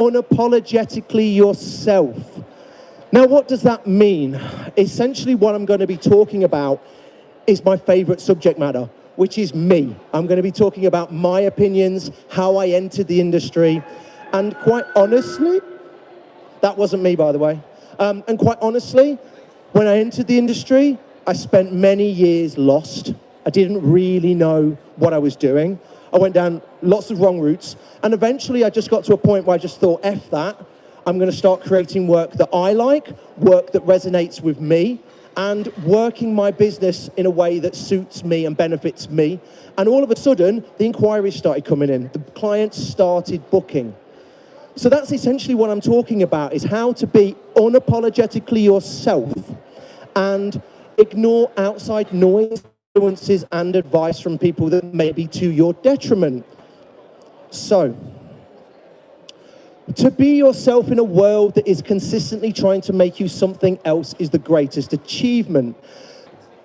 unapologetically yourself. Now, what does that mean? Essentially, what I'm going to be talking about is my favorite subject matter, which is me. I'm going to be talking about my opinions, how I entered the industry, and quite honestly, that wasn't me, by the way. And quite honestly, when I entered the industry, I spent many years lost. I didn't really know what I was doing. I went down lots of wrong routes, and eventually I just got to a point where I just thought, F that, I'm going to start creating work that I like, work that resonates with me, and working my business in a way that suits me and benefits me. And all of a sudden, the inquiries started coming in. The clients started booking. So that's essentially what I'm talking about, is how to be unapologetically yourself and ignore outside noise, influences, and advice from people that may be to your detriment. So, to be yourself in a world that is consistently trying to make you something else is the greatest achievement.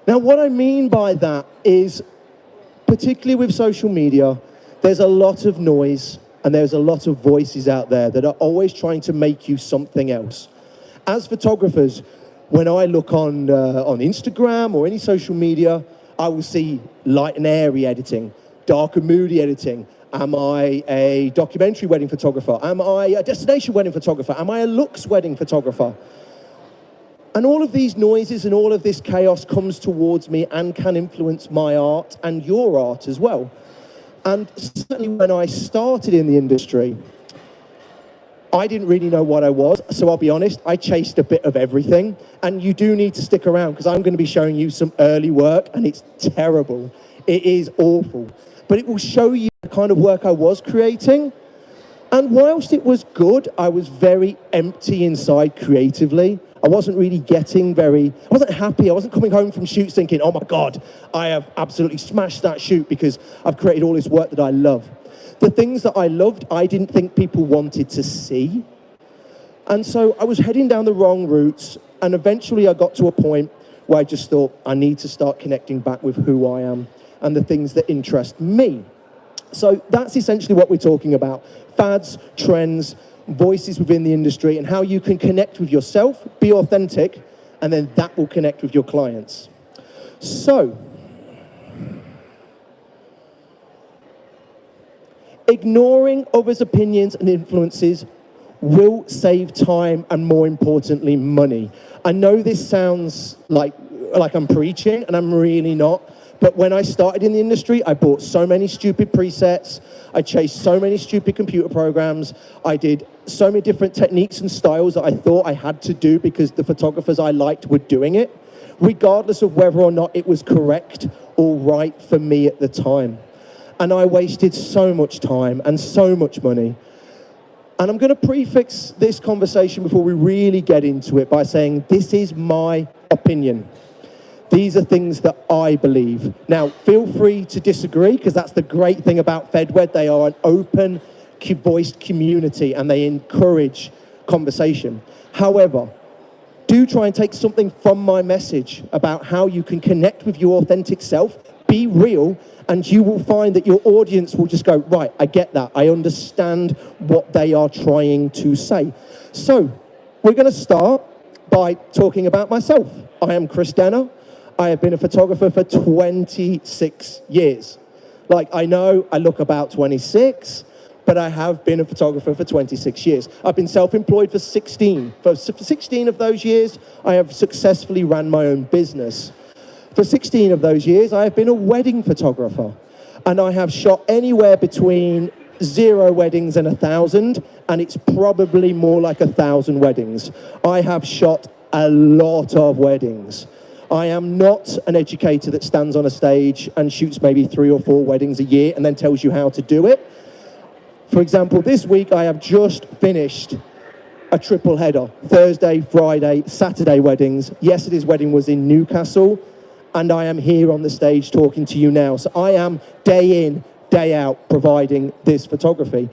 Now, what I mean by that is, particularly with social media, there's a lot of noise and there's a lot of voices out there that are always trying to make you something else. As photographers, when I look on Instagram or any social media, I will see light and airy editing, dark and moody editing. Am I a documentary wedding photographer? Am I a destination wedding photographer? Am I a looks wedding photographer? And all of these noises and all of this chaos comes towards me and can influence my art and your art as well. And certainly when I started in the industry, I didn't really know what I was, so I'll be honest, I chased a bit of everything. And you do need to stick around because I'm going to be showing you some early work, and it's terrible. It is awful. But it will show you the kind of work I was creating. And whilst it was good, I was very empty inside creatively. I wasn't really I wasn't happy. I wasn't coming home from shoots thinking, oh my God, I have absolutely smashed that shoot because I've created all this work that I love. The things that I loved, I didn't think people wanted to see. And so I was heading down the wrong routes, and eventually I got to a point where I just thought, I need to start connecting back with who I am and the things that interest me. So that's essentially what we're talking about. Fads, trends, voices within the industry, and how you can connect with yourself, be authentic, and then that will connect with your clients. So, ignoring others' opinions and influences will save time and, more importantly, money. I know this sounds like I'm preaching, and I'm really not. But when I started in the industry, I bought so many stupid presets. I chased so many stupid computer programs. I did so many different techniques and styles that I thought I had to do because the photographers I liked were doing it, regardless of whether or not it was correct or right for me at the time. And I wasted so much time and so much money. And I'm going to prefix this conversation before we really get into it by saying this is my opinion. These are things that I believe. Now, feel free to disagree, because that's the great thing about FedWed. They are an open, voiced community, and they encourage conversation. However, do try and take something from my message about how you can connect with your authentic self, be real, and you will find that your audience will just go, right, I get that. I understand what they are trying to say. So, we're going to start by talking about myself. I am Chris Denner. I have been a photographer for 26 years. Like, I know I look about 26, but I have been a photographer for 26 years. I've been self-employed for 16. For 16 of those years, I have successfully ran my own business. For 16 of those years, I have been a wedding photographer. And I have shot anywhere between 0 weddings and 1,000, and it's probably more like 1,000 weddings. I have shot a lot of weddings. I am not an educator that stands on a stage and shoots maybe 3 or 4 weddings a year and then tells you how to do it. For example, this week I have just finished a triple header, Thursday, Friday, Saturday weddings. Yesterday's wedding was in Newcastle, and I am here on the stage talking to you now. So I am day in, day out providing this photography.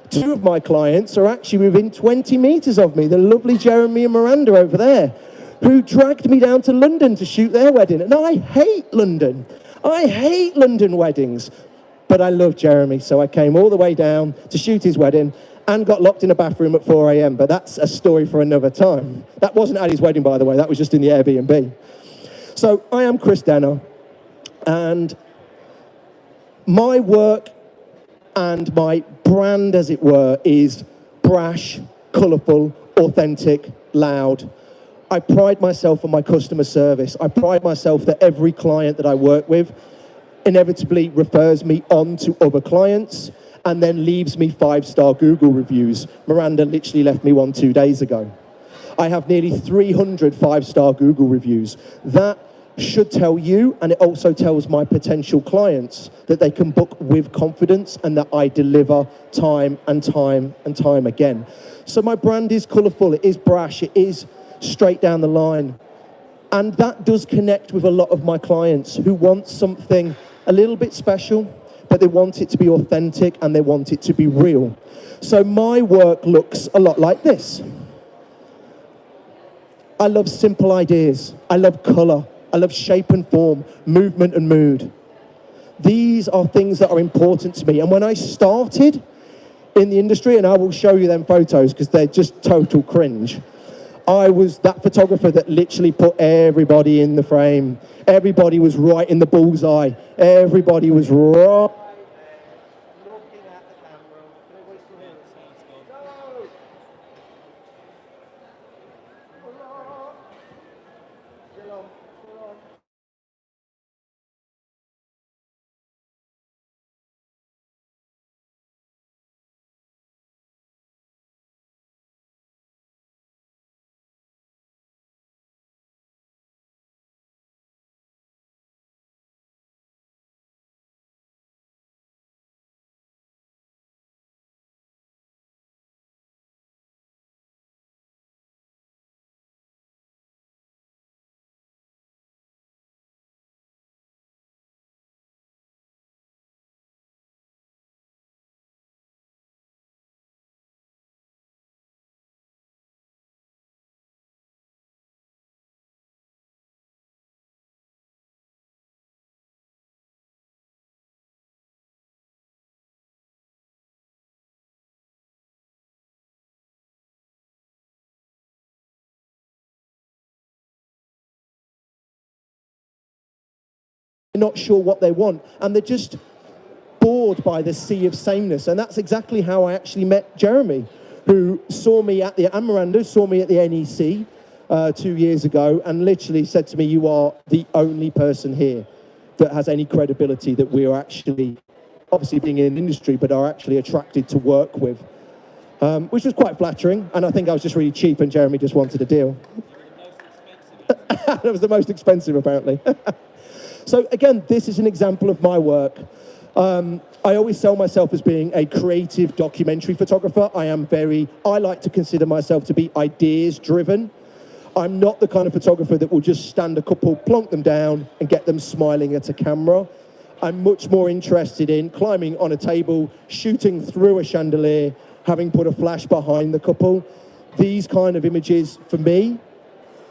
2 of my clients are actually within 20 meters of me, the lovely Jeremy and Miranda over there, who dragged me down to London to shoot their wedding. And I hate London. I hate London weddings. But I love Jeremy, so I came all the way down to shoot his wedding. and got locked in a bathroom at 4 a.m., but that's a story for another time. That wasn't Addie's wedding, by the way. That was just in the Airbnb. So I am Chris Denner, and my work and my brand, as it were, is brash, colourful, authentic, loud. I pride myself on my customer service. I pride myself that every client that I work with inevitably refers me on to other clients and then leaves me 5-star Google reviews. Miranda literally left me one 2 days ago. I have nearly 300 5-star Google reviews. That should tell you, and it also tells my potential clients, that they can book with confidence and that I deliver time and time and time again. So my brand is colourful, it is brash, it is straight down the line. And that does connect with a lot of my clients who want something a little bit special, but they want it to be authentic and they want it to be real. So my work looks a lot like this. I love simple ideas. I love colour. I love shape and form, movement and mood. These are things that are important to me. And when I started in the industry, and I will show you them photos because they're just total cringe, I was that photographer that literally put everybody in the frame. Everybody was right in the bullseye. Everybody was right. Looking at the camera. Everybody still here? Go! Still on, still on. Not sure what they want, and they're just bored by the sea of sameness. And that's exactly how I actually met Jeremy, who saw me at the, and Miranda saw me at the NEC 2 years ago and literally said to me, you are the only person here that has any credibility that we are actually, obviously being in the industry, but are actually attracted to work with, which was quite flattering. And I think I was just really cheap and Jeremy just wanted a deal. That was the most expensive, apparently. So again, this is an example of my work. I always sell myself as being a creative documentary photographer. I like to consider myself to be ideas driven. I'm not the kind of photographer that will just stand a couple, plonk them down and get them smiling at a camera. I'm much more interested in climbing on a table, shooting through a chandelier, having put a flash behind the couple. These kind of images, for me,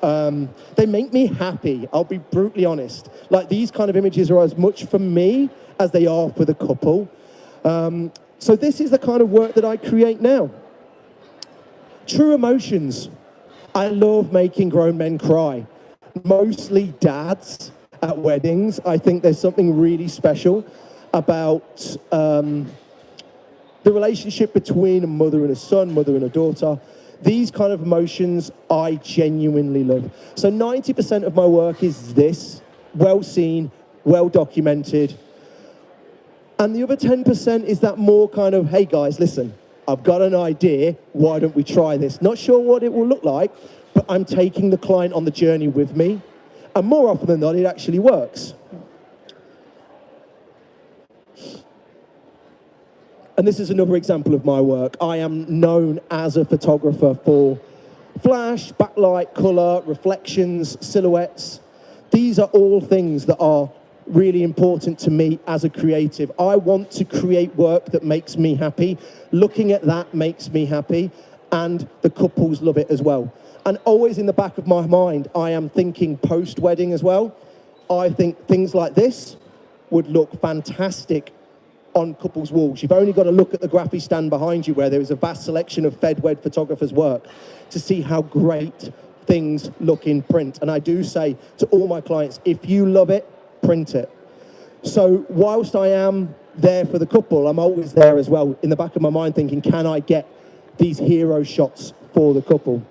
they make me happy. I'll be brutally honest. Like, these kind of images are as much for me as they are for the couple. So this is the kind of work that I create now. True emotions. I love making grown men cry. Mostly dads at weddings. I think there's something really special about the relationship between a mother and a son, mother and a daughter. These kind of emotions I genuinely love. So 90% of my work is this, well seen, well documented. And the other 10% is that more kind of, hey guys, listen, I've got an idea, why don't we try this? Not sure what it will look like, but I'm taking the client on the journey with me. And more often than not, it actually works. And this is another example of my work. I am known as a photographer for flash, backlight, color, reflections, silhouettes. These are all things that are really important to me as a creative. I want to create work that makes me happy. Looking at that makes me happy, and the couples love it as well. And always in the back of my mind, I am thinking post-wedding as well. I think things like this would look fantastic on couples' walls. You've only got to look at the graphic stand behind you where there is a vast selection of fed-wed photographers' work to see how great things look in print. And I do say to all my clients, if you love it, print it. So whilst I am there for the couple, I'm always there as well in the back of my mind thinking, can I get these hero shots for the couple?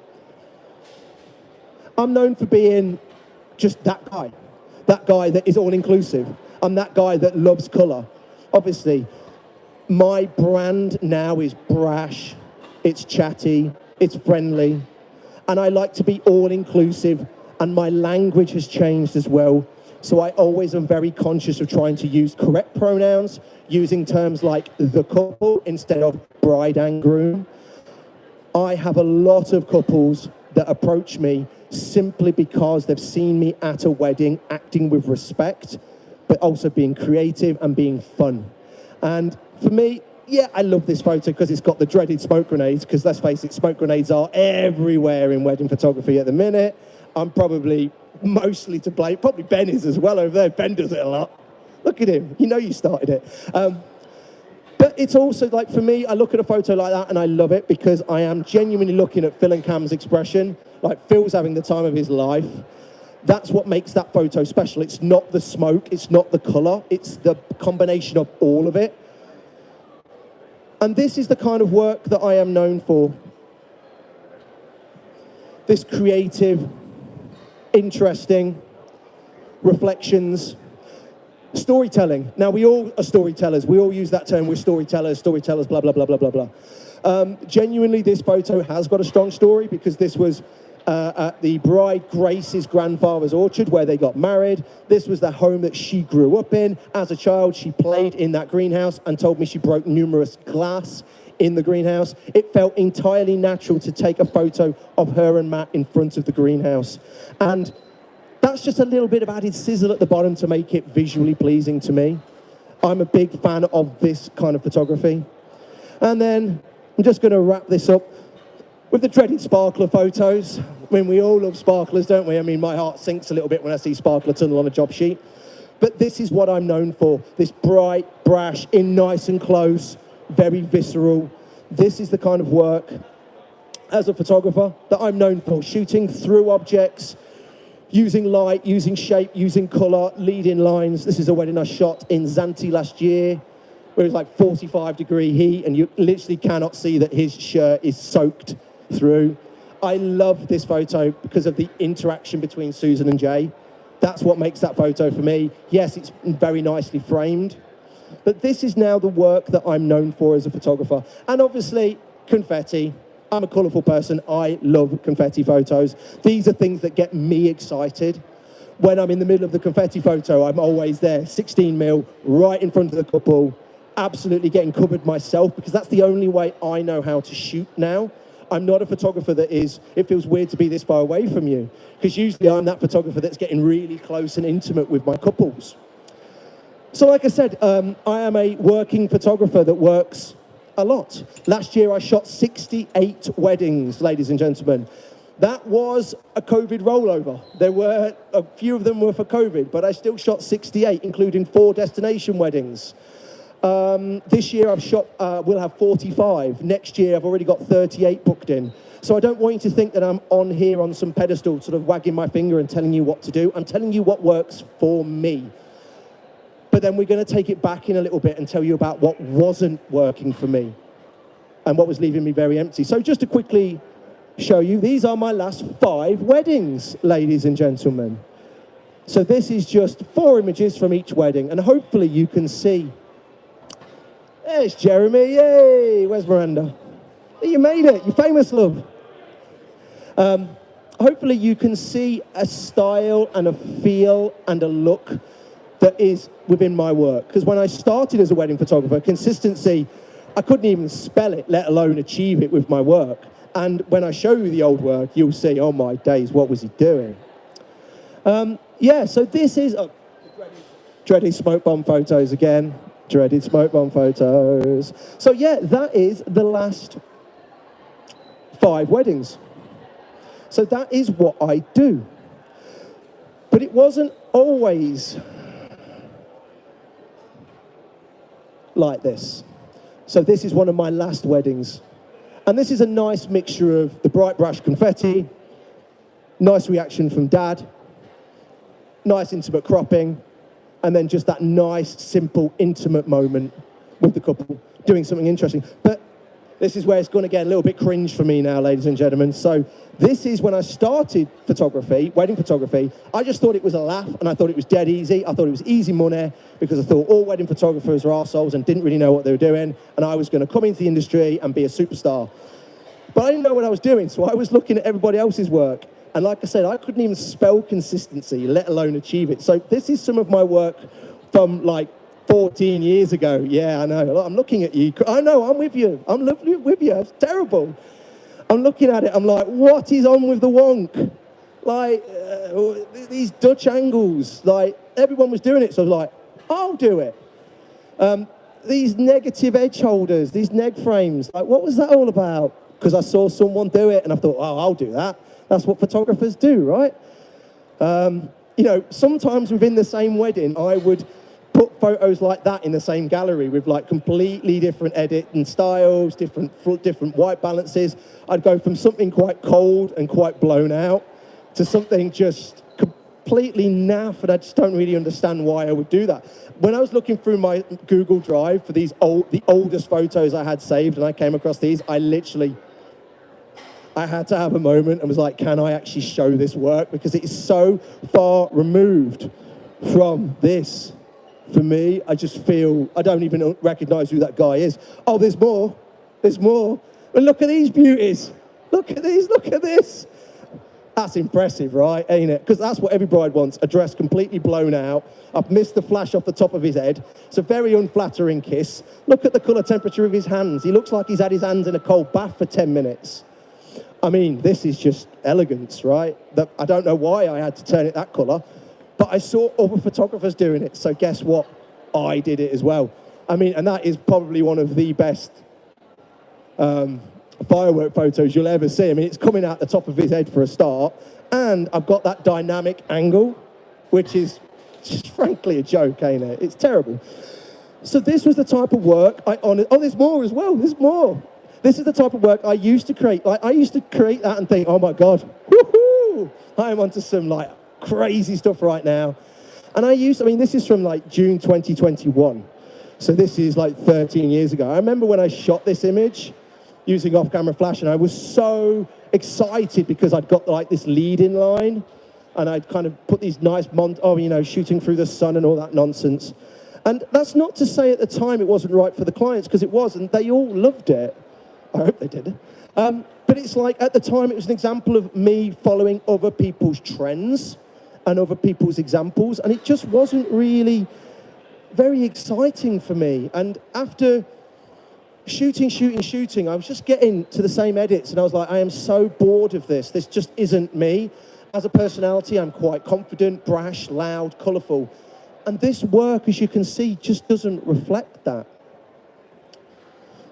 I'm known for being just that guy that is all-inclusive. I'm that guy that loves colour. Obviously, my brand now is brash, it's chatty, it's friendly, and I like to be all-inclusive, and my language has changed as well. So I always am very conscious of trying to use correct pronouns, using terms like the couple instead of bride and groom. I have a lot of couples that approach me simply because they've seen me at a wedding acting with respect, but also being creative and being fun. And for me, yeah, I love this photo because it's got the dreaded smoke grenades, because let's face it, smoke grenades are everywhere in wedding photography at the minute. I'm probably mostly to blame. Probably Ben is as well over there. Ben does it a lot. Look at him. You know you started it. But it's also like, for me, I look at a photo like that and I love it because I am genuinely looking at Phil and Cam's expression. Like, Phil's having the time of his life. That's what makes that photo special. It's not the smoke, it's not the colour, it's the combination of all of it. And this is the kind of work that I am known for. This creative, interesting reflections, storytelling. Now, we all are storytellers. We all use that term. We're storytellers, blah, blah, blah, blah, blah, blah. Genuinely, this photo has got a strong story because this was at the bride Grace's grandfather's orchard where they got married. This was the home that she grew up in. As a child, she played in that greenhouse and told me she broke numerous glass in the greenhouse. It felt entirely natural to take a photo of her and Matt in front of the greenhouse. And that's just a little bit of added sizzle at the bottom to make it visually pleasing to me. I'm a big fan of this kind of photography. And then I'm just going to wrap this up with the dreaded sparkler photos. I mean, we all love sparklers, don't we? I mean, my heart sinks a little bit when I see sparkler tunnel on a job sheet. But this is what I'm known for. This bright, brash, in nice and close, very visceral. This is the kind of work, as a photographer, that I'm known for. Shooting through objects, using light, using shape, using colour, leading lines. This is a wedding I shot in Zante last year, where it was like 45-degree heat, and you literally cannot see that his shirt is soaked through. I love this photo because of the interaction between Susan and Jay. That's what makes that photo for me. Yes, it's very nicely framed, but this is now the work that I'm known for as a photographer. And obviously, confetti. I'm a colourful person. I love confetti photos. These are things that get me excited. When I'm in the middle of the confetti photo, I'm always there, 16 mil, right in front of the couple, absolutely getting covered myself, because that's the only way I know how to shoot now. I'm not a photographer that is, it feels weird to be this far away from you, because usually I'm that photographer that's getting really close and intimate with my couples. So like I said, I am a working photographer that works a lot. Last year I shot 68 weddings, ladies and gentlemen. That was a COVID rollover. There were, a few of them were for COVID, but I still shot 68, including 4 destination weddings. This year I've shot, we'll have 45. Next year I've already got 38 booked in. So I don't want you to think that I'm on here on some pedestal sort of wagging my finger and telling you what to do. I'm telling you what works for me. But then we're going to take it back in a little bit and tell you about what wasn't working for me and what was leaving me very empty. So just to quickly show you, these are my last 5 weddings, ladies and gentlemen. So this is just 4 images from each wedding, and hopefully you can see. There's Jeremy, yay! Where's Miranda? You made it, you famous, love. Hopefully you can see a style and a feel and a look that is within my work. Because when I started as a wedding photographer, consistency, I couldn't even spell it, let alone achieve it with my work. And when I show you the old work, you'll see, oh my days, what was he doing? Yeah, so this is, dreaded smoke bomb photos again. Dreaded smoke bomb photos. So yeah, that is the last 5 weddings. So that is what I do. But it wasn't always like this. So this is one of my last weddings. And this is a nice mixture of the bright brush confetti, nice reaction from Dad, nice intimate cropping, and then just that nice, simple, intimate moment with the couple doing something interesting. But this is where it's going to get a little bit cringe for me now, ladies and gentlemen. So this is when I started photography, wedding photography. I just thought it was a laugh, and I thought it was dead easy. I thought it was easy money because I thought all wedding photographers were arseholes and didn't really know what they were doing, and I was going to come into the industry and be a superstar. But I didn't know what I was doing, so I was looking at everybody else's work. And like I said, I couldn't even spell consistency, let alone achieve it. So this is some of my work from like 14 years ago. Yeah, I know. I'm looking at you. I know, I'm with you. I'm with you. It's terrible. I'm looking at it. I'm like, what is on with the wonk? Like, these Dutch angles. Like, everyone was doing it, so I was like, I'll do it. These negative edge holders, these neg frames. Like, what was that all about? Because I saw someone do it, and I thought, oh, I'll do that. That's what photographers do, right? You know, sometimes within the same wedding, I would put photos like that in the same gallery with like completely different edit and styles, different white balances. I'd go from something quite cold and quite blown out to something just completely naff, and I just don't really understand why I would do that. When I was looking through my Google Drive for the oldest photos I had saved, and I came across these, I had to have a moment and was like, can I actually show this work? Because it is so far removed from this. For me, I just feel, I don't even recognize who that guy is. Oh, there's more. There's more. And look at these beauties. Look at these, look at this. That's impressive, right? Ain't it? Because that's what every bride wants, a dress completely blown out. I've missed the flash off the top of his head. It's a very unflattering kiss. Look at the colour temperature of his hands. He looks like he's had his hands in a cold bath for 10 minutes. I mean, this is just elegance, right? I don't know why I had to turn it that colour, but I saw other photographers doing it, so guess what? I did it as well. I mean, and that is probably one of the best firework photos you'll ever see. I mean, it's coming out the top of his head for a start, and I've got that dynamic angle, which is just frankly a joke, ain't it? It's terrible. So this was the type of work oh, there's more as well, there's more. This is the type of work I used to create. Like, I used to create that and think, oh my God, woohoo! I'm onto some like crazy stuff right now. And I mean, this is from like June 2021. So this is like 13 years ago. I remember when I shot this image using off-camera flash, and I was so excited because I'd got like this lead-in line, and I'd kind of put these nice shooting through the sun and all that nonsense. And that's not to say at the time it wasn't right for the clients, because it was, and they all loved it. I hope they did. But it's like, at the time, it was an example of me following other people's trends and other people's examples, and it just wasn't really very exciting for me. And after shooting, I was just getting to the same edits, and I was like, I am so bored of this. This just isn't me. As a personality, I'm quite confident, brash, loud, colourful. And this work, as you can see, just doesn't reflect that.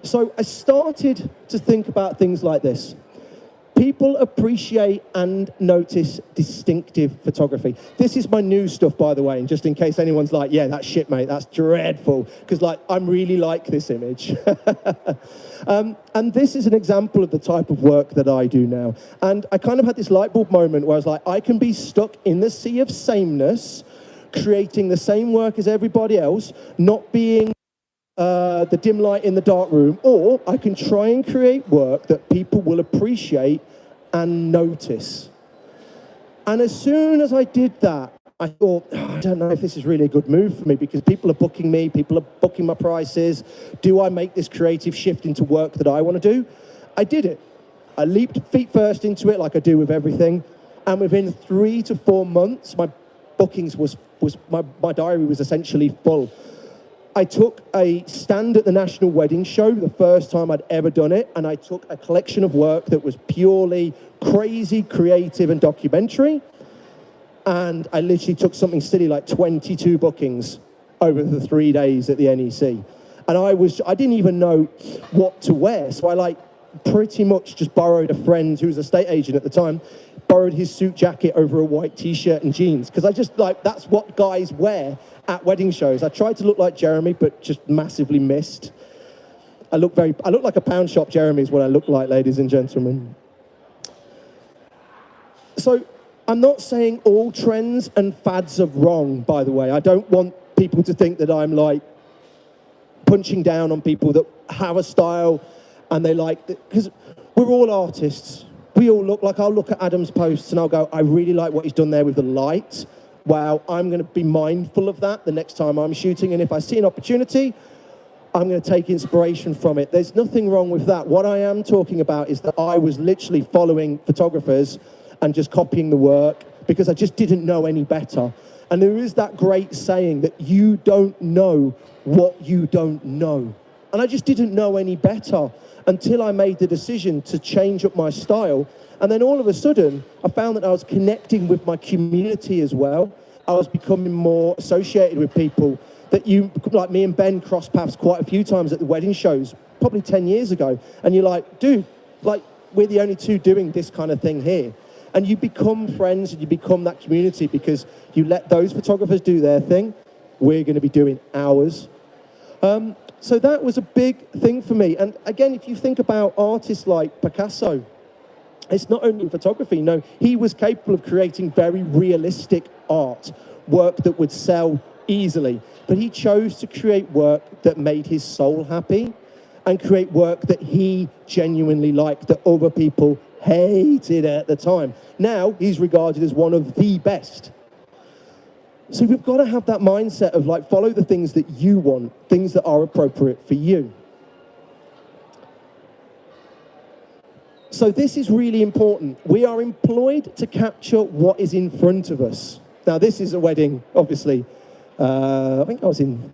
So I started to think about things like this. People appreciate and notice distinctive photography. This is my new stuff, by the way, and just in case anyone's like, yeah, that's shit, mate, that's dreadful, because like, I'm really like this image. And this is an example of the type of work that I do now. And I kind of had this light bulb moment where I was like, I can be stuck in the sea of sameness, creating the same work as everybody else, not being the dim light in the dark room, or I can try and create work that people will appreciate and notice. And as soon as I did that, I thought, I don't know if this is really a good move for me, because people are booking me, people are booking my prices. Do I make this creative shift into work that I want to do? I did it. I leaped feet first into it, like I do with everything. And within 3 to 4 months, my bookings my diary was essentially full. I took a stand at the National Wedding Show, the first time I'd ever done it, and I took a collection of work that was purely crazy, creative, and documentary, and I literally took something silly like 22 bookings over the 3 days at the NEC. And I didn't even know what to wear, so I pretty much just borrowed a friend who was a estate agent at the time, borrowed his suit jacket over a white t-shirt and jeans, because I just like, that's what guys wear at wedding shows. I tried to look like Jeremy, but just massively missed. I look like a pound shop Jeremy is what I look like, ladies and gentlemen. So I'm not saying all trends and fads are wrong, by the way. I don't want people to think that I'm like punching down on people that have a style and they like, because we're all artists. We all look like, I'll look at Adam's posts and I'll go, I really like what he's done there with the light. Wow, I'm going to be mindful of that the next time I'm shooting. And if I see an opportunity, I'm going to take inspiration from it. There's nothing wrong with that. What I am talking about is that I was literally following photographers and just copying the work because I just didn't know any better. And there is that great saying that you don't know what you don't know. And I just didn't know any better until I made the decision to change up my style. And then all of a sudden, I found that I was connecting with my community as well. I was becoming more associated with people that you, like me and Ben, crossed paths quite a few times at the wedding shows, probably 10 years ago. And you're like, dude, like, we're the only two doing this kind of thing here. And you become friends and you become that community because you let those photographers do their thing. We're going to be doing ours. So that was a big thing for me. And again, if you think about artists like Picasso, it's not only in photography. No, he was capable of creating very realistic art, work that would sell easily. But he chose to create work that made his soul happy and create work that he genuinely liked, that other people hated at the time. Now, he's regarded as one of the best. So we've got to have that mindset of like, follow the things that you want, things that are appropriate for you. So this is really important. We are employed to capture what is in front of us. Now, this is a wedding, obviously. I think I was in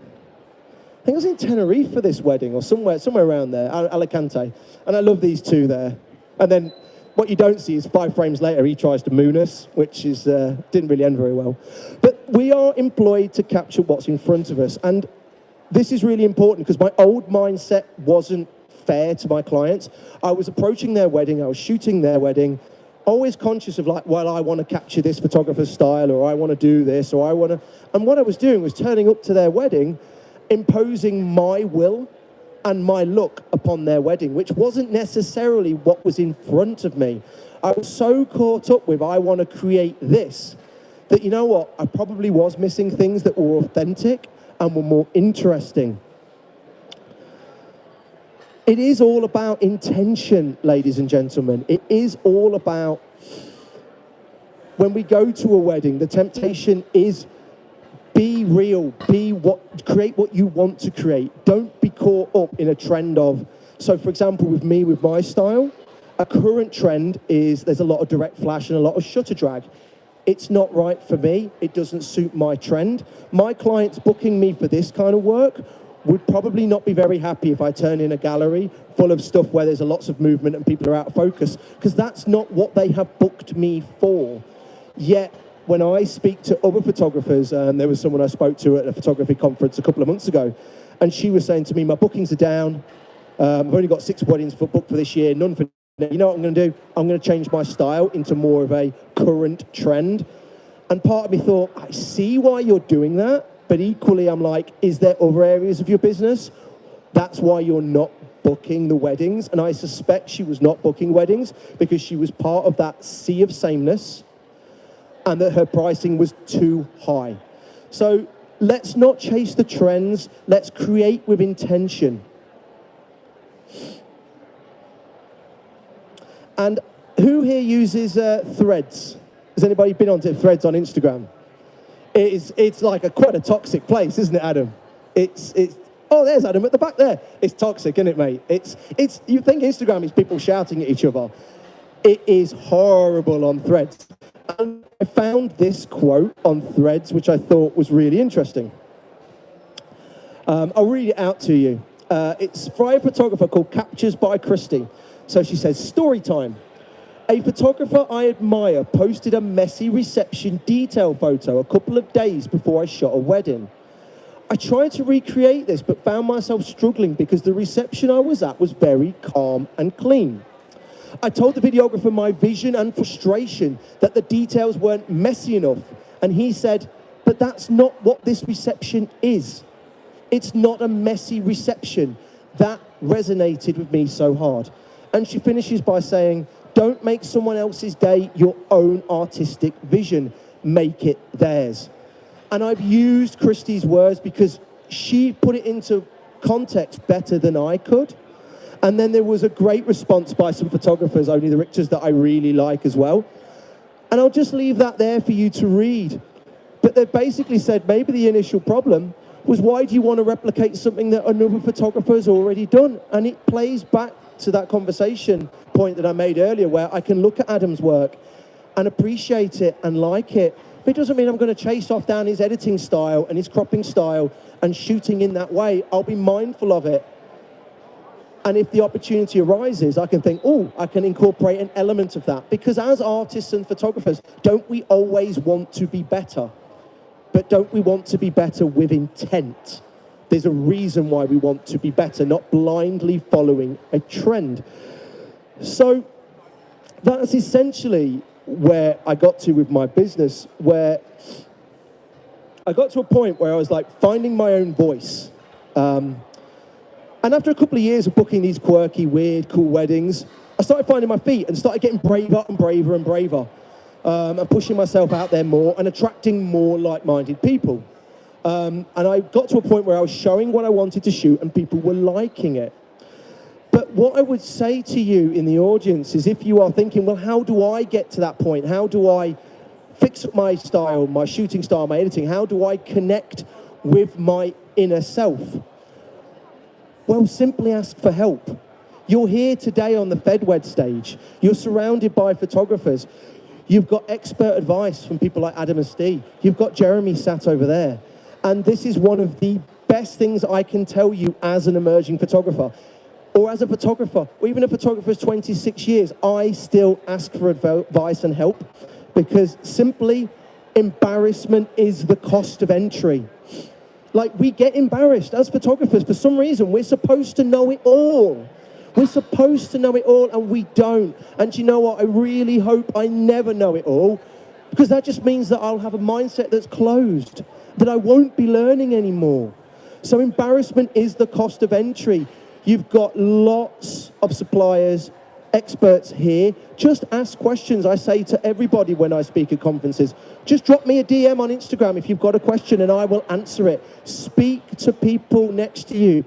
Tenerife for this wedding, or somewhere around there, Alicante. And I love these two there. And then what you don't see is 5 frames later, he tries to moon us, which is didn't really end very well. But we are employed to capture what's in front of us. And this is really important because my old mindset wasn't fair to my clients. I was approaching their wedding, I was shooting their wedding, always conscious of like, well, I want to capture this photographer's style, or I want to do this, or I want to... And what I was doing was turning up to their wedding, imposing my will and my look upon their wedding, which wasn't necessarily what was in front of me. I was so caught up with, I want to create this, that you know what, I probably was missing things that were authentic and were more interesting. It is all about intention, ladies and gentlemen. It is all about, when we go to a wedding, the temptation is be real, create what you want to create. Don't be caught up in a trend of, so for example, with me, with my style, a current trend is there's a lot of direct flash and a lot of shutter drag. It's not right for me. It doesn't suit my trend. My clients booking me for this kind of work would probably not be very happy if I turn in a gallery full of stuff where there's lots of movement and people are out of focus, because that's not what they have booked me for. Yet, when I speak to other photographers, there was someone I spoke to at a photography conference a couple of months ago, and she was saying to me, my bookings are down, I've only got 6 weddings booked for this year, none for... You know what I'm going to do? I'm going to change my style into more of a current trend. And part of me thought, I see why you're doing that, but equally I'm like, is there other areas of your business? That's why you're not booking the weddings. And I suspect she was not booking weddings because she was part of that sea of sameness and that her pricing was too high. So let's not chase the trends. Let's create with intention. And who here uses Threads? Has anybody been onto Threads on Instagram? It's like quite a toxic place, isn't it, Adam? Oh, there's Adam at the back there. It's toxic, isn't it, mate? You think Instagram is people shouting at each other. It is horrible on Threads. And I found this quote on Threads, which I thought was really interesting. I'll read it out to you. It's by a photographer called Captures by Christie. So she says, story time. A photographer I admire posted a messy reception detail photo a couple of days before I shot a wedding. I tried to recreate this, but found myself struggling because the reception I was at was very calm and clean. I told the videographer my vision and frustration that the details weren't messy enough. And he said, but that's not what this reception is. It's not a messy reception. That resonated with me so hard. And she finishes by saying, don't make someone else's day your own artistic vision. Make it theirs. And I've used Christie's words because she put it into context better than I could. And then there was a great response by some photographers, only the Richters, that I really like as well. And I'll just leave that there for you to read. But they've basically said maybe the initial problem was, why do you want to replicate something that another photographer has already done? And it plays back to that conversation point that I made earlier, where I can look at Adam's work and appreciate it and like it. But it doesn't mean I'm going to chase off down his editing style and his cropping style and shooting in that way. I'll be mindful of it. And if the opportunity arises, I can think, oh, I can incorporate an element of that. Because as artists and photographers, don't we always want to be better? But don't we want to be better with intent? There's a reason why we want to be better, not blindly following a trend. So that's essentially where I got to with my business, where I got to a point where I was like finding my own voice. And after a couple of years of booking these quirky, weird, cool weddings, I started finding my feet and started getting braver and braver and braver, and pushing myself out there more and attracting more like-minded people. And I got to a point where I was showing what I wanted to shoot and people were liking it. But what I would say to you in the audience is, if you are thinking, well, how do I get to that point? How do I fix up my style, my shooting style, my editing? How do I connect with my inner self? Well, simply ask for help. You're here today on the FedWed stage. You're surrounded by photographers. You've got expert advice from people like Adam and Steve. You've got Jeremy sat over there. And this is one of the best things I can tell you as an emerging photographer, or as a photographer, or even a photographer's 26 years. I still ask for advice and help, because simply embarrassment is the cost of entry. Like, we get embarrassed as photographers. For some reason, we're supposed to know it all. We're supposed to know it all, and we don't. And you know what? I really hope I never know it all, because that just means that I'll have a mindset that's closed, that I won't be learning anymore. So embarrassment is the cost of entry. You've got lots of suppliers, experts here. Just ask questions. I say to everybody when I speak at conferences, just drop me a DM on Instagram if you've got a question and I will answer it. Speak to people next to you.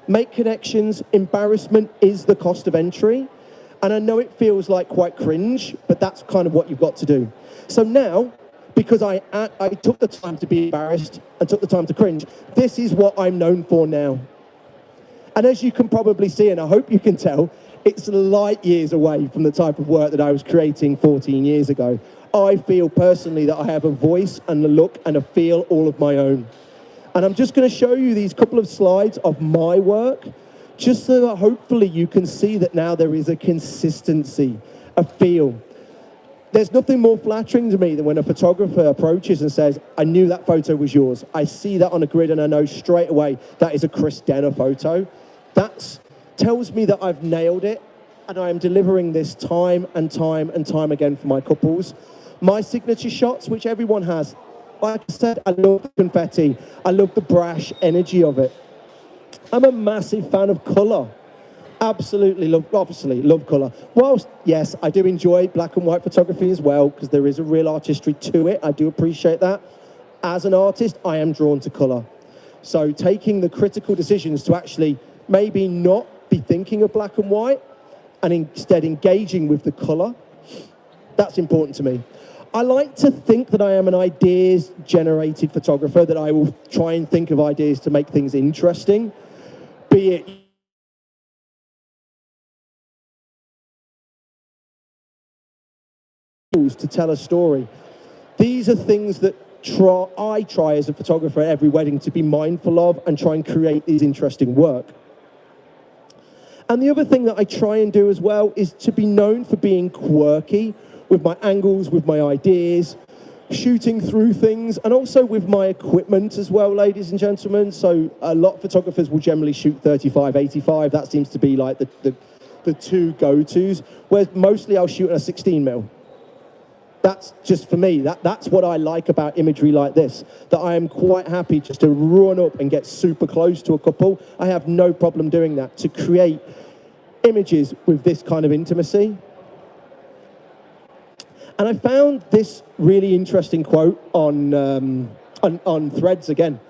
Make connections. Embarrassment is the cost of entry. And I know it feels like quite cringe, but that's kind of what you've got to do. So now, because I took the time to be embarrassed and took the time to cringe, this is what I'm known for now. And as you can probably see, and I hope you can tell, it's light years away from the type of work that I was creating 14 years ago. I feel personally that I have a voice and a look and a feel all of my own. And I'm just going to show you these couple of slides of my work, just so that hopefully you can see that now there is a consistency, a feel. There's nothing more flattering to me than when a photographer approaches and says, I knew that photo was yours. I see that on a grid and I know straight away that is a Chris Denner photo. That tells me that I've nailed it, and I am delivering this time and time and time again for my couples. My signature shots, which everyone has, like I said, I love the confetti. I love the brash energy of it. I'm a massive fan of colour. Absolutely obviously love colour. Whilst, yes, I do enjoy black and white photography as well, because there is a real artistry to it. I do appreciate that. As an artist, I am drawn to colour. So taking the critical decisions to actually maybe not be thinking of black and white and instead engaging with the colour, that's important to me. I like to think that I am an ideas-generated photographer, that I will try and think of ideas to make things interesting, be it to tell a story. These are things that I try as a photographer at every wedding to be mindful of and try and create these interesting work. And the other thing that I try and do as well is to be known for being quirky with my angles, with my ideas, shooting through things, and also with my equipment as well, ladies and gentlemen. So a lot of photographers will generally shoot 35, 85. That seems to be like the two go-tos, whereas mostly I'll shoot at a 16mm. That's just for me, that's what I like about imagery like this, that I am quite happy just to run up and get super close to a couple. I have no problem doing that, to create images with this kind of intimacy. And I found this really interesting quote on Threads again,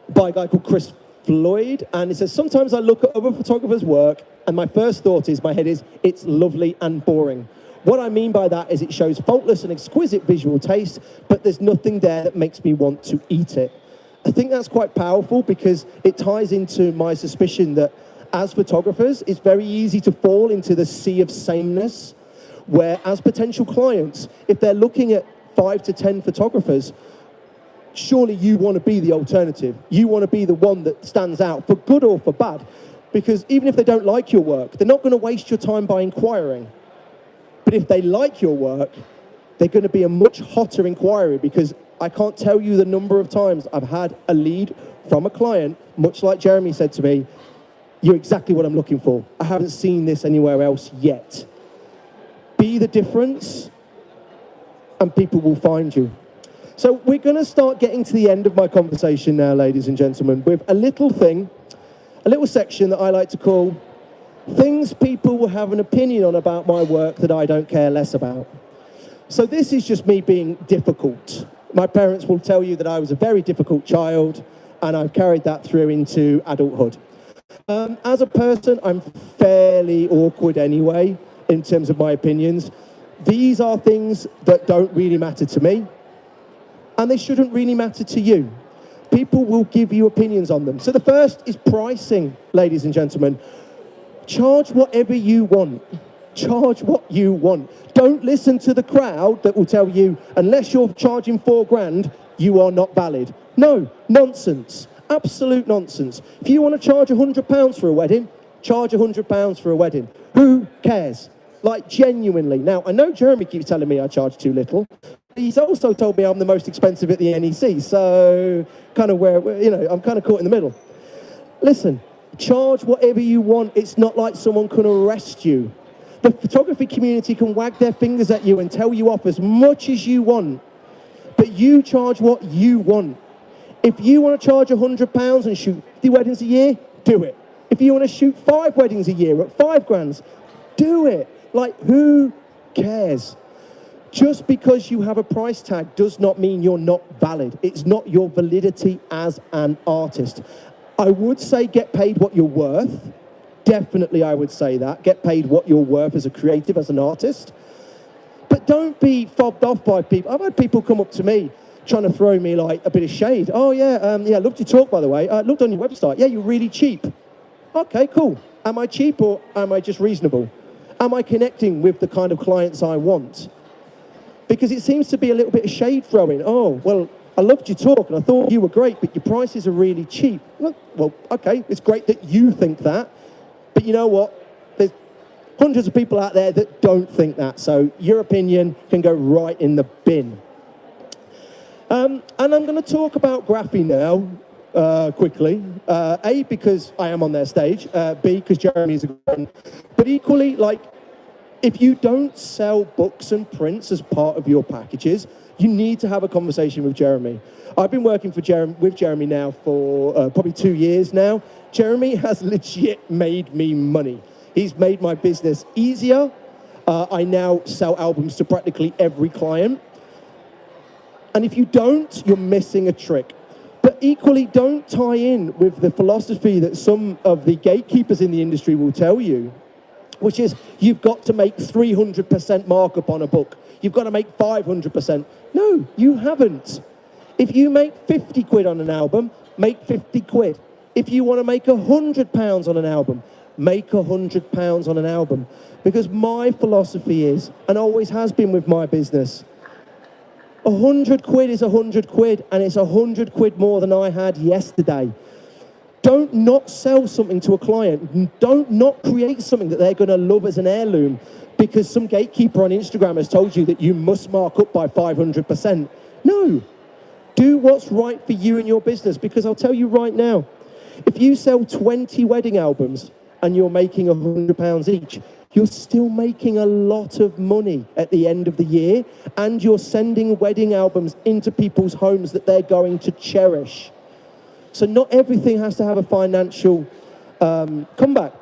by a guy called Chris Floyd, and it says, sometimes I look at other photographers' work and my first thought is, my head is, it's lovely and boring. What I mean by that is it shows faultless and exquisite visual taste, but there's nothing there that makes me want to eat it. I think that's quite powerful because it ties into my suspicion that as photographers, it's very easy to fall into the sea of sameness, where as potential clients, if they're looking at 5 to 10 photographers, surely you want to be the alternative. You want to be the one that stands out, for good or for bad, because even if they don't like your work, they're not going to waste your time by inquiring. But if they like your work, they're going to be a much hotter inquiry, because I can't tell you the number of times I've had a lead from a client, much like Jeremy said to me, you're exactly what I'm looking for. I haven't seen this anywhere else yet. Be the difference, and people will find you. So we're going to start getting to the end of my conversation now, ladies and gentlemen, with a little section that I like to call things people will have an opinion on about my work that I don't care less about. So this is just me being difficult. My parents will tell you that I was a very difficult child, and I've carried that through into adulthood. As a person, I'm fairly awkward anyway, in terms of my opinions. These are things that don't really matter to me, and they shouldn't really matter to you. People will give you opinions on them. So the first is pricing, ladies and gentlemen. Charge whatever you want. Charge what you want. Don't listen to the crowd that will tell you, unless you're charging £4,000, you are not valid. No, nonsense. Absolute nonsense. If you want to charge £100 for a wedding, charge £100 for a wedding. Who cares? Like, genuinely. Now, I know Jeremy keeps telling me I charge too little. He's also told me I'm the most expensive at the NEC, so kind of where, you know, I'm kind of caught in the middle. Listen, charge whatever you want. It's not like someone can arrest you. The photography community can wag their fingers at you and tell you off as much as you want, but you charge what you want. If you want to charge £100 and shoot 50 weddings a year, do it. If you want to shoot 5 weddings a year at £5,000, do it. Like, who cares? Just because you have a price tag does not mean you're not valid. It's not your validity as an artist. I would say get paid what you're worth. Definitely, I would say that. Get paid what you're worth as a creative, as an artist. But don't be fobbed off by people. I've had people come up to me trying to throw me like a bit of shade. Oh yeah, loved your talk, by the way. Looked on your website. Yeah, you're really cheap. Okay, cool. Am I cheap or am I just reasonable? Am I connecting with the kind of clients I want? Because it seems to be a little bit of shade throwing. Oh, well, I loved your talk and I thought you were great, but your prices are really cheap. Well, okay, it's great that you think that, but you know what? There's hundreds of people out there that don't think that, so your opinion can go right in the bin. And I'm going to talk about Graphy now, quickly. A, because I am on their stage. B, because Jeremy's a friend. But equally, like, if you don't sell books and prints as part of your packages, you need to have a conversation with Jeremy. I've been working with Jeremy now for probably 2 years now. Jeremy has legit made me money. He's made my business easier. I now sell albums to practically every client. And if you don't, you're missing a trick. But equally, don't tie in with the philosophy that some of the gatekeepers in the industry will tell you, which is you've got to make 300% markup on a book. You've got to make 500%. No, you haven't. If you make 50 quid on an album, make 50 quid. If you want to make £100 on an album, make £100 on an album. Because my philosophy is, and always has been with my business, 100 quid is 100 quid, and it's 100 quid more than I had yesterday. Don't not sell something to a client. Don't not create something that they're going to love as an heirloom because some gatekeeper on Instagram has told you that you must mark up by 500%. No. Do what's right for you and your business, because I'll tell you right now, if you sell 20 wedding albums and you're making £100 each, you're still making a lot of money at the end of the year, and you're sending wedding albums into people's homes that they're going to cherish. So not everything has to have a financial comeback.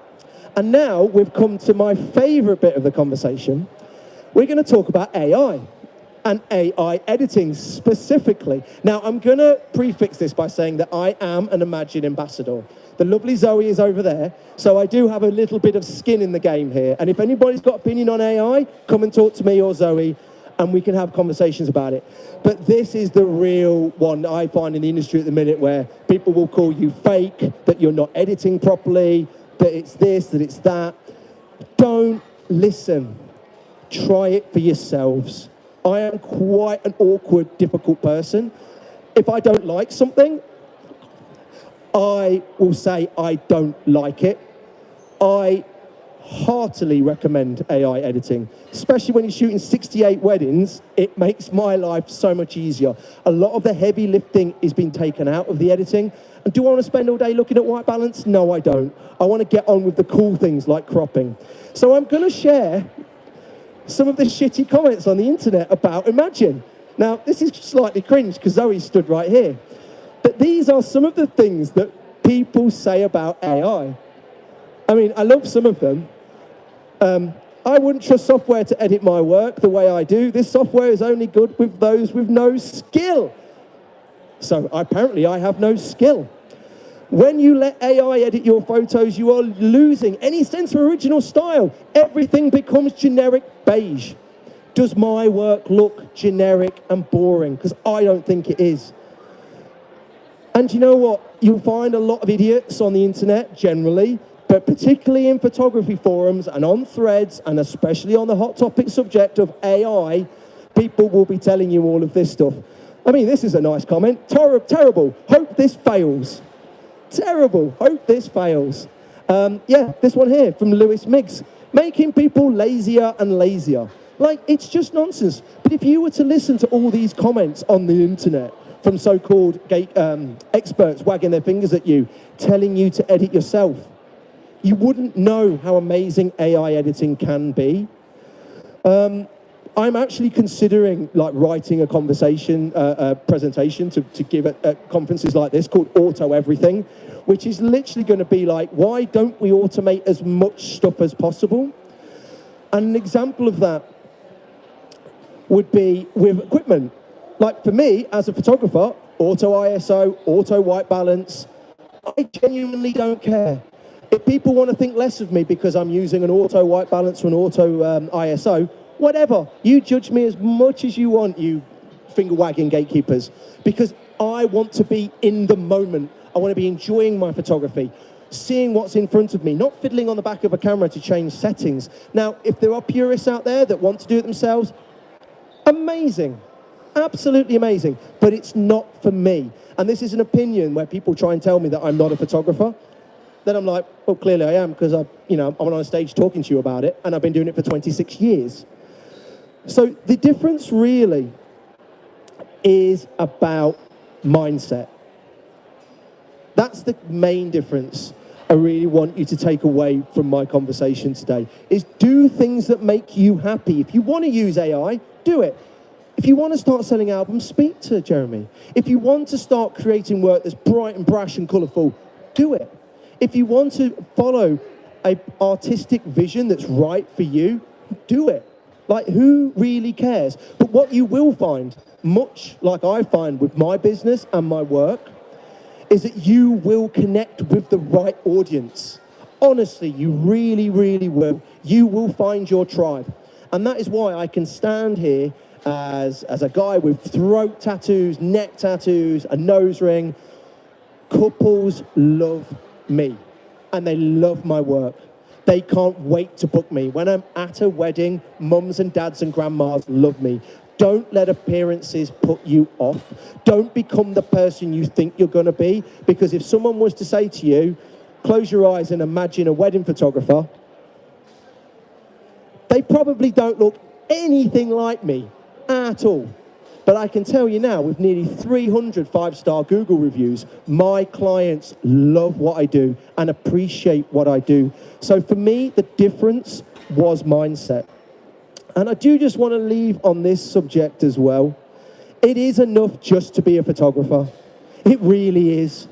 And now we've come to my favorite bit of the conversation. We're going to talk about AI and AI editing specifically. Now, I'm going to prefix this by saying that I am an Imagine ambassador. The lovely Zoe is over there, so I do have a little bit of skin in the game here. And if anybody's got opinion on AI, come and talk to me or Zoe, and we can have conversations about it. But this is the real one I find in the industry at the minute, where people will call you fake, that you're not editing properly, that it's this, that it's that. Don't listen. Try it for yourselves. I am quite an awkward, difficult person. If I don't like something, I will say I don't like it. I heartily recommend AI editing, especially when you're shooting 68 weddings. It makes my life so much easier. A lot of the heavy lifting is being taken out of the editing. And do I want to spend all day looking at white balance? No, I don't. I want to get on with the cool things like cropping. So I'm going to share some of the shitty comments on the internet about Imagine. Now, this is slightly cringe because Zoe stood right here. But these are some of the things that people say about AI. I mean, I love some of them. I wouldn't trust software to edit my work the way I do. This software is only good with those with no skill. So apparently I have no skill. When you let AI edit your photos, you are losing any sense of original style. Everything becomes generic beige. Does my work look generic and boring? Because I don't think it is. And you know what? You'll find a lot of idiots on the internet generally, but particularly in photography forums and on threads, and especially on the hot topic subject of AI, people will be telling you all of this stuff. I mean, this is a nice comment. Terrible. Hope this fails. Terrible. Hope this fails. Yeah, this one here from Lewis Miggs. Making people lazier and lazier. Like, it's just nonsense. But if you were to listen to all these comments on the internet from so-called experts wagging their fingers at you, telling you to edit yourself, you wouldn't know how amazing AI editing can be. I'm actually considering writing a conversation, presentation to give at conferences like this called Auto Everything, which is literally going to be like, why don't we automate as much stuff as possible? And an example of that would be with equipment. Like for me, as a photographer, auto ISO, auto white balance, I genuinely don't care. If people want to think less of me because I'm using an auto white balance or an auto ISO, whatever. You judge me as much as you want, you finger-wagging gatekeepers, because I want to be in the moment. I want to be enjoying my photography, seeing what's in front of me, not fiddling on the back of a camera to change settings. Now, if there are purists out there that want to do it themselves, amazing. Absolutely amazing. But it's not for me. And this is an opinion where people try and tell me that I'm not a photographer. Then I'm like, well, clearly I am, because I'm on a stage talking to you about it, and I've been doing it for 26 years. So the difference really is about mindset. That's the main difference I really want you to take away from my conversation today, is do things that make you happy. If you want to use AI, do it. If you want to start selling albums, speak to Jeremy. If you want to start creating work that's bright and brash and colourful, do it. If you want to follow an artistic vision that's right for you, do it. Like, who really cares? But what you will find, much like I find with my business and my work, is that you will connect with the right audience. Honestly, you really, really will. You will find your tribe. And that is why I can stand here as a guy with throat tattoos, neck tattoos, a nose ring. Couples love me, and they love my work. They can't wait to book me. When I'm at a wedding, mums and dads and grandmas love me. Don't let appearances put you off. Don't become the person you think you're going to be, because if someone was to say to you, close your eyes and imagine a wedding photographer, they probably don't look anything like me at all. But I can tell you now, with nearly 300 five-star Google reviews, my clients love what I do and appreciate what I do. So for me, the difference was mindset. And I do just want to leave on this subject as well. It is enough just to be a photographer. It really is.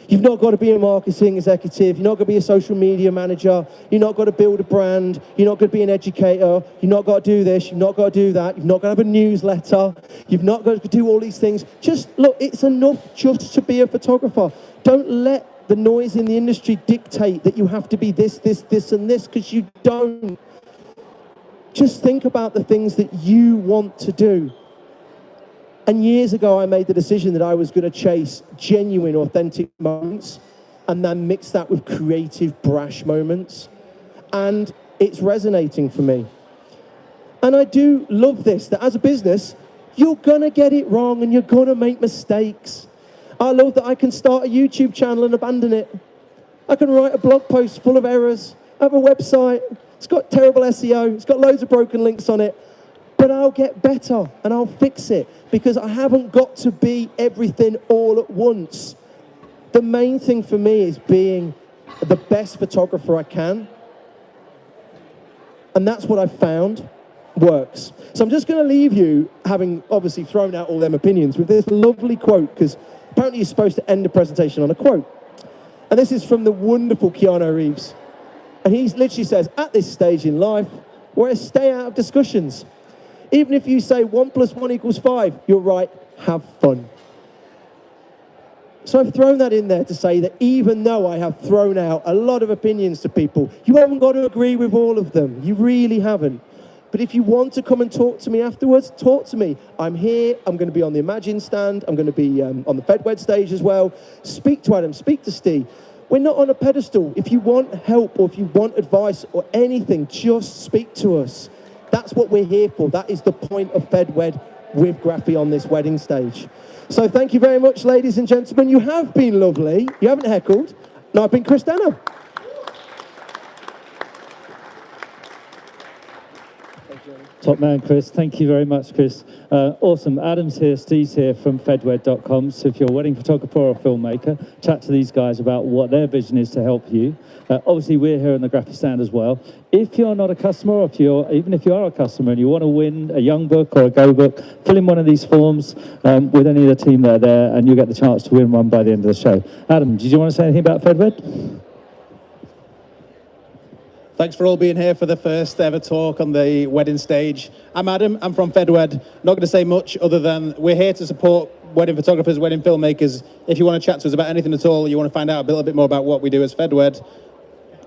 You've not got to be a marketing executive. You're not going to be a social media manager. You're not got to build a brand. You're not going to be an educator. You've not got to do this. You've not got to do that. You've not got to have a newsletter. You've not got to do all these things. Just look, it's enough just to be a photographer. Don't let the noise in the industry dictate that you have to be this, and this, because you don't. Just think about the things that you want to do. And years ago, I made the decision that I was going to chase genuine, authentic moments and then mix that with creative, brash moments. And it's resonating for me. And I do love this, that as a business, you're going to get it wrong and you're going to make mistakes. I love that I can start a YouTube channel and abandon it. I can write a blog post full of errors. I have a website. It's got terrible SEO. It's got loads of broken links on it. But I'll get better and I'll fix it because I haven't got to be everything all at once. The main thing for me is being the best photographer I can. And that's what I've found works. So I'm just going to leave you, having obviously thrown out all them opinions, with this lovely quote, because apparently you're supposed to end a presentation on a quote. And this is from the wonderful Keanu Reeves. And he literally says, at this stage in life, where I stay out of discussions. Even if you say 1 + 1 = 5, you're right, have fun. So I've thrown that in there to say that even though I have thrown out a lot of opinions to people, you haven't got to agree with all of them. You really haven't. But if you want to come and talk to me afterwards, talk to me. I'm here. I'm going to be on the Imagine stand. I'm going to be on the FedWed stage as well. Speak to Adam. Speak to Steve. We're not on a pedestal. If you want help or if you want advice or anything, just speak to us. That's what we're here for. That is the point of FedWed with Graphy on this wedding stage. So thank you very much, ladies and gentlemen. You have been lovely. You haven't heckled. No, I've been Chris Danner. Top man, Chris. Thank you very much, Chris. Awesome. Adam's here, Steve's here from fedwed.com. So if you're a wedding photographer or a filmmaker, chat to these guys about what their vision is to help you. Obviously, we're here on the Graphic stand as well. If you're not a customer, or even if you are a customer and you want to win a Young Book or a Go Book, fill in one of these forms with any of the team that are there, and you'll get the chance to win one by the end of the show. Adam, did you want to say anything about FedWed? Thanks for all being here for the first ever talk on the wedding stage. I'm Adam, I'm from FedWed. Not going to say much other than we're here to support wedding photographers, wedding filmmakers. If you want to chat to us about anything at all, you want to find out a little bit more about what we do as FedWed,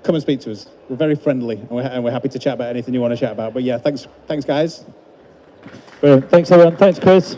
come and speak to us. We're very friendly and we're happy to chat about anything you want to chat about. But yeah, thanks guys. Brilliant. Thanks everyone. Thanks Chris.